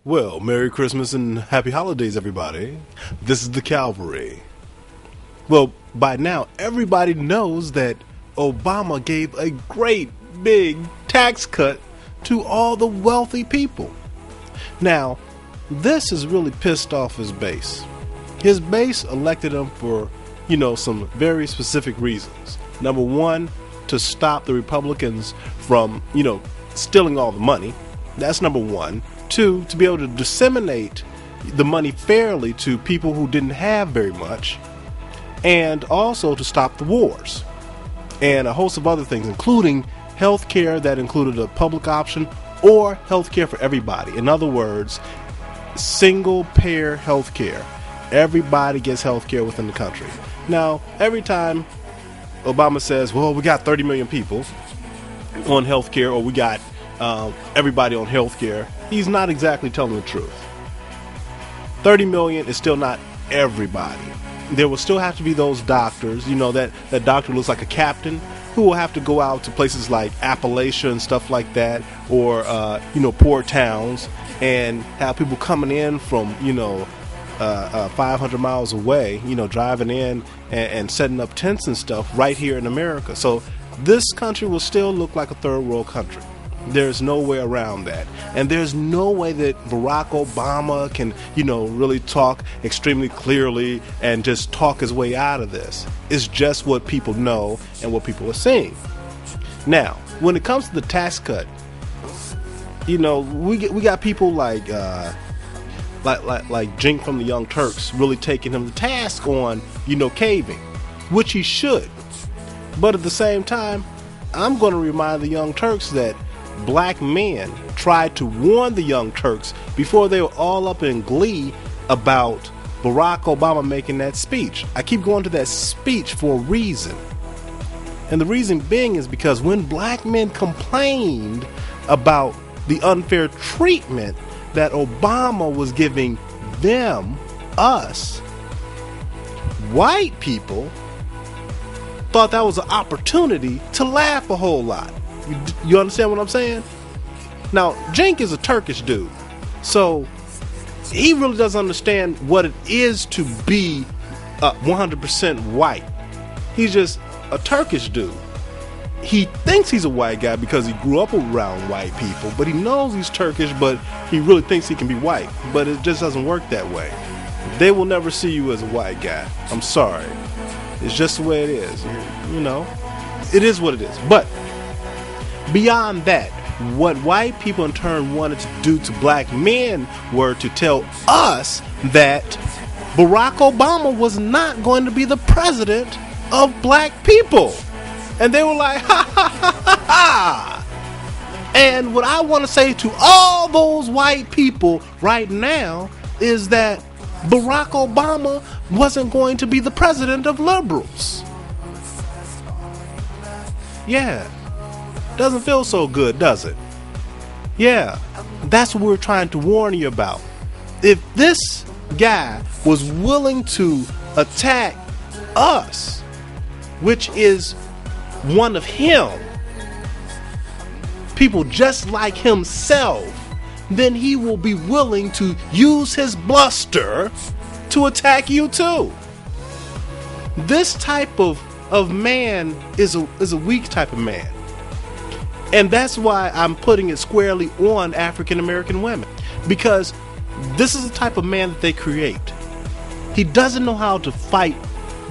Well, Merry Christmas and Happy Holidays, everybody. This is the Calvary. Well, by now, everybody knows that Obama gave a great big tax cut to all the wealthy people. Now, this has really pissed off his base. His base elected him for, some very specific reasons. Number one, to stop the Republicans from, stealing all the money. That's number one. Two, to be able to disseminate the money fairly to people who didn't have very much. And also to stop the wars. And a host of other things, including health care that included a public option or health care for everybody. In other words, single payer health care. Everybody gets health care within the country. Now, every time Obama says, well, we got 30 million people on health care, or we got everybody on health care, he's not exactly telling the truth. 30 million is still not everybody. There will still have to be those doctors, that doctor looks like a captain, who will have to go out to places like Appalachia and stuff like that, or, poor towns, and have people coming in from, 500 miles away, driving in and setting up tents and stuff right here in America. So this country will still look like a third world country. There's no way around that. And there's no way that Barack Obama can, really talk extremely clearly and just talk his way out of this. It's just what people know and what people are seeing. Now, when it comes to the tax cut, we got people like Jink from the Young Turks really taking him to task on, caving, which he should. But at the same time, I'm going to remind the Young Turks that black men tried to warn the Young Turks before they were all up in glee about Barack Obama making that speech. I keep going to that speech for a reason. And the reason being is because when black men complained about the unfair treatment that Obama was giving them, us, white people, thought that was an opportunity to laugh a whole lot. You understand what I'm saying? Now, Jink is a Turkish dude, so he really doesn't understand what it is to be 100% white. He's just a Turkish dude. He thinks he's a white guy because he grew up around white people, but he knows he's Turkish, but he really thinks he can be white. But it just doesn't work that way. They will never see you as a white guy. I'm sorry. It's just the way it is. It is what it is. But beyond that, what white people in turn wanted to do to black men were to tell us that Barack Obama was not going to be the president of black people. And they were like, ha ha ha ha ha. And what I want to say to all those white people right now is that Barack Obama wasn't going to be the president of liberals. Yeah. Doesn't feel so good, does it? Yeah. That's what we're trying to warn you about. If this guy was willing to attack us, which is one of him, people just like himself, then he will be willing to use his bluster to attack you too. This type of man is a weak type of man. And that's why I'm putting it squarely on African American women. Because this is the type of man that they create. He doesn't know how to fight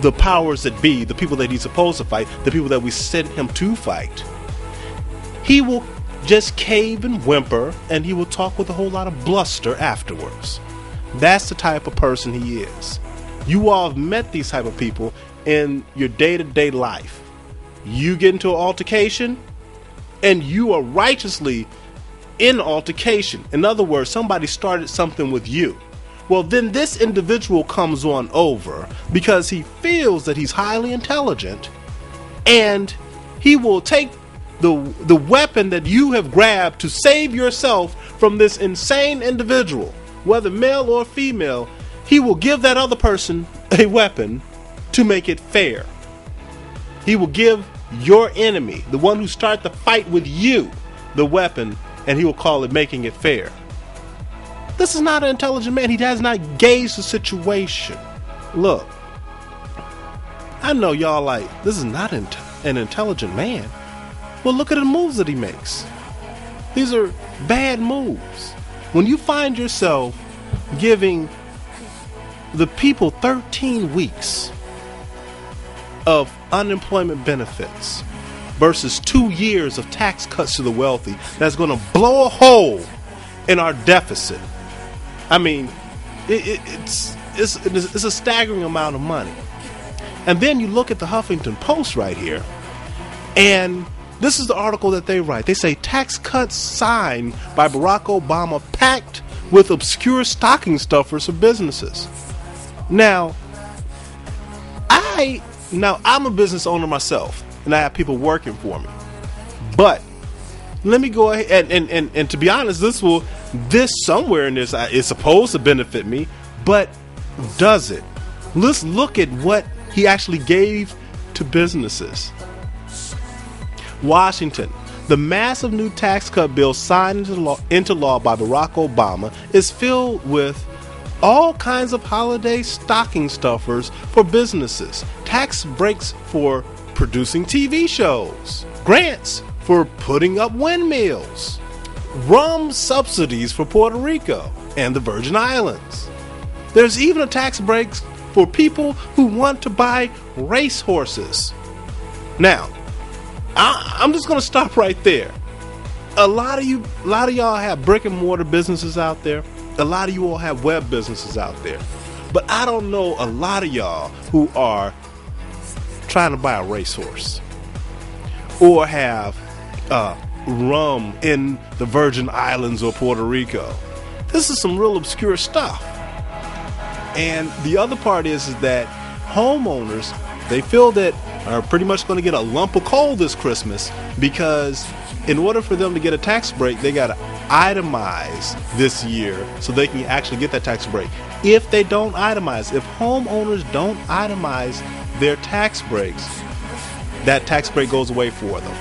the powers that be, the people that he's supposed to fight, the people that we sent him to fight. He will just cave and whimper, and he will talk with a whole lot of bluster afterwards. That's the type of person he is. You all have met these type of people in your day-to-day life. You get into an altercation, and you are righteously in altercation. In other words, somebody started something with you. Well, then this individual comes on over because he feels that he's highly intelligent, and he will take the weapon that you have grabbed to save yourself from this insane individual, whether male or female. He will give that other person a weapon to make it fair. He will give your enemy, the one who started the fight with you, the weapon, and he will call it making it fair. This is not an intelligent man. He has not gauged the situation. Look, I know y'all like, this is not an intelligent man. Well, look at the moves that he makes. These are bad moves. When you find yourself giving the people 13 weeks of unemployment benefits versus 2 years of tax cuts to the wealthy, that's going to blow a hole in our deficit. I mean, it's a staggering amount of money. And then you look at the Huffington Post right here, and this is the article that they write. They say tax cuts signed by Barack Obama packed with obscure stocking stuffers for businesses. Now, I'm a business owner myself, and I have people working for me. But let me go ahead and to be honest, this somewhere in this is supposed to benefit me, but does it? Let's look at what he actually gave to businesses. Washington. The massive new tax cut bill signed into law by Barack Obama is filled with all kinds of holiday stocking stuffers for businesses, tax breaks for producing TV shows, grants for putting up windmills, rum subsidies for Puerto Rico and the Virgin Islands. There's even a tax break for people who want to buy racehorses. Now, I'm just going to stop right there. A lot of y'all have brick and mortar businesses out there. A lot of you all have web businesses out there. But I don't know a lot of y'all who are trying to buy a racehorse or have rum in the Virgin Islands or Puerto Rico. This is some real obscure stuff. And the other part is that homeowners, they feel that are pretty much going to get a lump of coal this Christmas, because in order for them to get a tax break, they got to itemize this year so they can actually get that tax break. If they don't itemize, if homeowners don't itemize their tax breaks, that tax break goes away for them.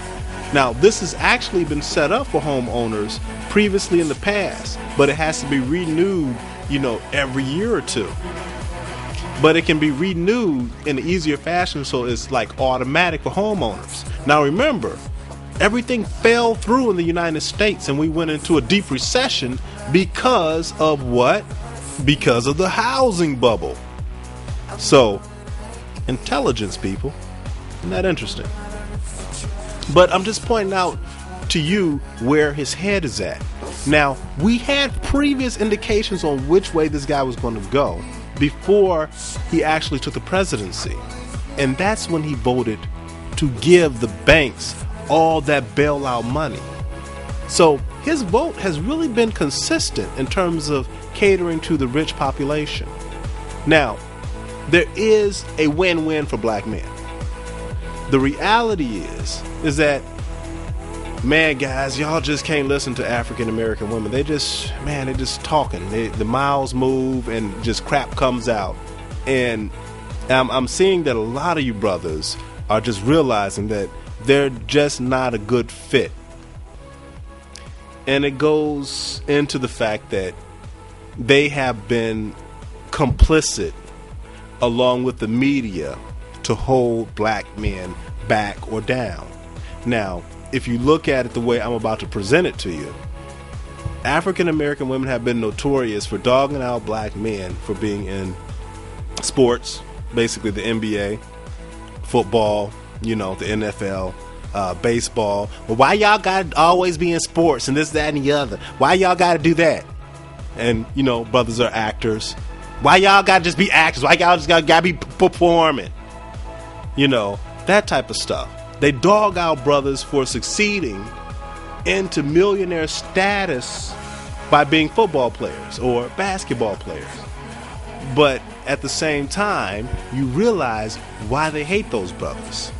Now, this has actually been set up for homeowners previously in the past, but it has to be renewed, every year or two. But it can be renewed in an easier fashion, so it's like automatic for homeowners. Now remember, everything fell through in the United States and we went into a deep recession because of what? Because of the housing bubble. So, intelligence, people. Isn't that interesting? But I'm just pointing out to you where his head is at. Now, we had previous indications on which way this guy was going to go before he actually took the presidency. And that's when he voted to give the banks all that bailout money. So his vote has really been consistent in terms of catering to the rich population. Now, there is a win-win for black men. The reality is that, man, guys, y'all just can't listen to African American women. They just talking. The mouths move and just crap comes out. And I'm seeing that a lot of you brothers are just realizing that they're just not a good fit. And it goes into the fact that they have been complicit along with the media to hold black men back or down. Now, if you look at it the way I'm about to present it to you, African American women have been notorious for dogging out black men for being in sports, basically the NBA, football, the NFL, baseball. Well, why y'all gotta always be in sports and this, that, and the other? Why y'all gotta do that? And, brothers are actors. Why y'all gotta just be actors? Why y'all just gotta be performing? That type of stuff. They dog out brothers for succeeding into millionaire status by being football players or basketball players. But at the same time, you realize why they hate those brothers.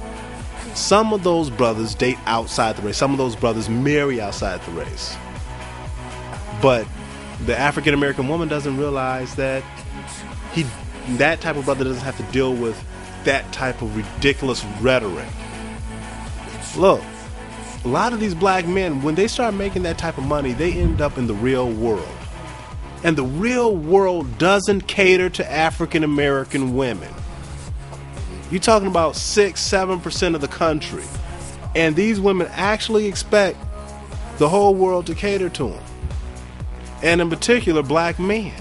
Some of those brothers date outside the race. Some of those brothers marry outside the race. But the African American woman doesn't realize that that type of brother doesn't have to deal with that type of ridiculous rhetoric. Look, a lot of these black men, when they start making that type of money, they end up in the real world. And the real world doesn't cater to African American women. You're talking about 6-7% of the country. And these women actually expect the whole world to cater to them. And in particular, black men.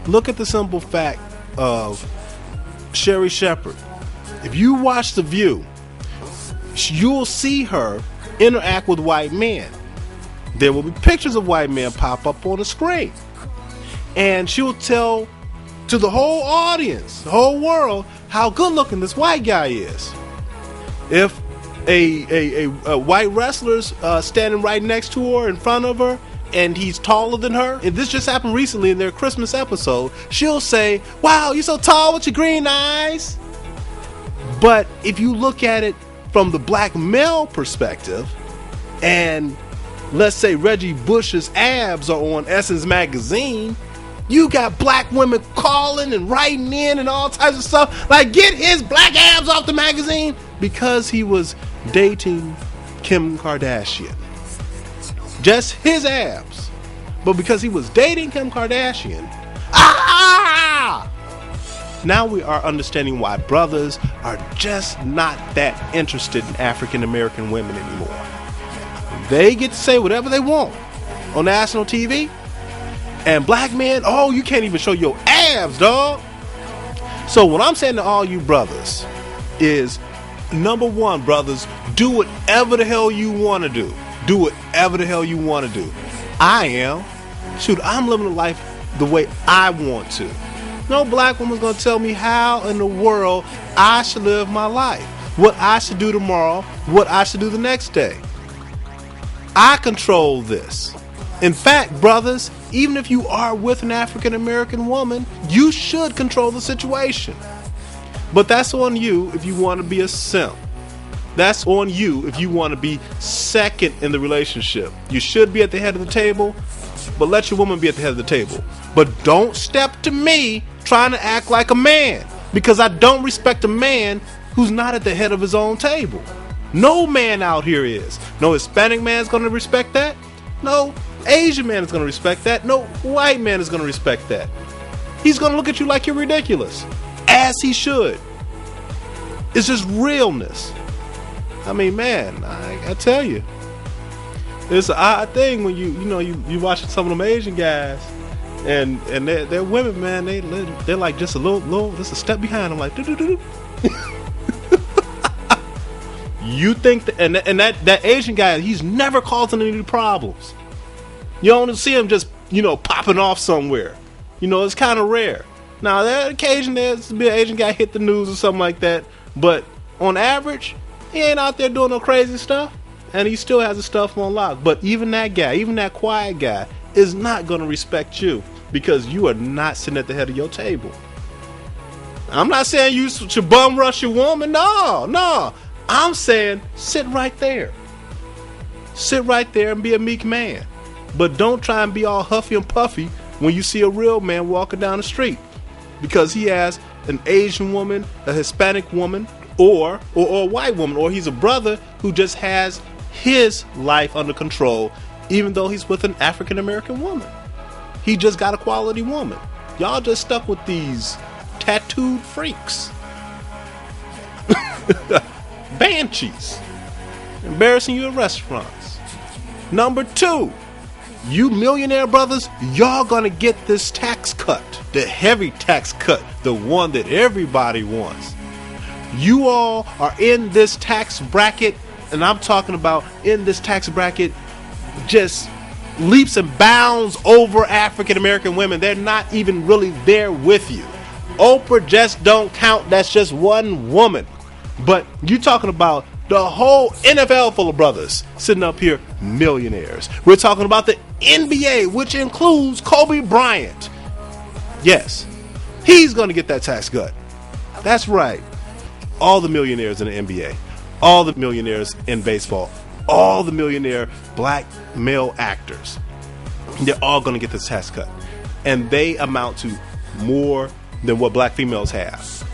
Look at the simple fact of Sherri Shepherd. If you watch The View, you'll see her interact with white men. There will be pictures of white men pop up on the screen. And she'll tell to the whole audience, the whole world, how good looking this white guy is. If a white wrestler's standing right next to her, in front of her, and he's taller than her, and this just happened recently in their Christmas episode, she'll say, "Wow, you're so tall with your green eyes." But if you look at it from the black male perspective, and let's say Reggie Bush's abs are on Essence magazine, you got black women calling and writing in and all types of stuff, like, get his black abs off the magazine, because he was dating Kim Kardashian. Just his abs. But because he was dating Kim Kardashian, now we are understanding why brothers are just not that interested in African American women anymore. They get to say whatever they want on national TV. And black men, oh, you can't even show your abs, dog. So what I'm saying to all you brothers is, number one, brothers, do whatever the hell you want to do. Do whatever the hell you want to do. I'm living a life the way I want to. No black woman's going to tell me how in the world I should live my life. What I should do tomorrow. What I should do the next day. I control this. In fact, brothers, even if you are with an African American woman, you should control the situation. But that's on you if you want to be a simp. That's on you if you want to be second in the relationship. You should be at the head of the table, but let your woman be at the head of the table. But don't step to me trying to act like a man, because I don't respect a man who's not at the head of his own table. No man out here is. No Hispanic man is going to respect that. No Asian man is going to respect that. No white man is going to respect that. He's going to look at you like you're ridiculous, as he should. It's just realness. I mean, man, I tell you, it's an odd thing when you watch some of them Asian guys, and they're women, man. They're like just a little, just a step behind them, like do. You think that Asian guy, he's never causing any problems. You don't see him just popping off somewhere. It's kind of rare. Now, there occasion there's be an Asian guy hit the news or something like that, but on average, he ain't out there doing no crazy stuff, and he still has his stuff on lock. But even that guy, even that quiet guy, is not going to respect you because you are not sitting at the head of your table. I'm not saying you should bum rush your woman. No. I'm saying sit right there. Sit right there and be a meek man. But don't try and be all huffy and puffy when you see a real man walking down the street, because he has an Asian woman, a Hispanic woman, or a white woman, or he's a brother who just has his life under control, even though he's with an African American woman. He just got a quality woman. Y'all just stuck with these tattooed freaks. Banshees. Embarrassing you at restaurants. Number 2, you millionaire brothers, y'all gonna get this tax cut. The heavy tax cut. The one that everybody wants. You all are in this tax bracket, and I'm talking about in this tax bracket just leaps and bounds over African American women. They're not even really there with you. Oprah just don't count. That's just one woman. But you talking about the whole NFL full of brothers sitting up here, millionaires. We're talking about the NBA, which includes Kobe Bryant. Yes, he's going to get that tax cut. That's right. All the millionaires in the NBA, all the millionaires in baseball, all the millionaire black male actors, they're all going to get this tax cut. And they amount to more than what black females have.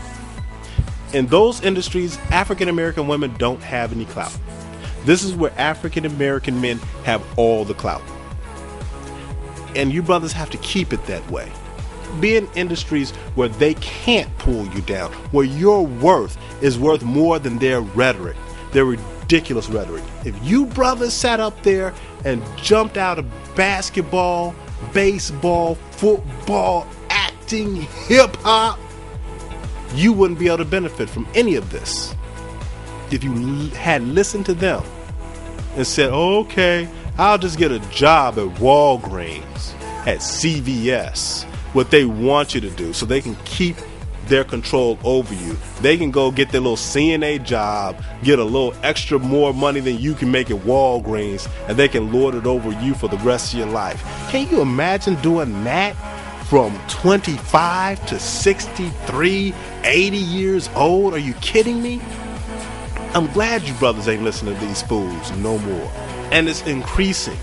In those industries, African American women don't have any clout. This is where African American men have all the clout. And you brothers have to keep it that way. Be in industries where they can't pull you down, where your worth is worth more than their rhetoric, their ridiculous rhetoric. If you brothers sat up there and jumped out of basketball, baseball, football, acting, hip-hop, you wouldn't be able to benefit from any of this. If you had listened to them and said, okay, I'll just get a job at Walgreens, at CVS, what they want you to do so they can keep their control over you. They can go get their little CNA job, get a little extra more money than you can make at Walgreens, and they can lord it over you for the rest of your life. Can you imagine doing that from 25 to 63, 80 years old? Are you kidding me? I'm glad you brothers ain't listening to these fools no more. And it's increasing.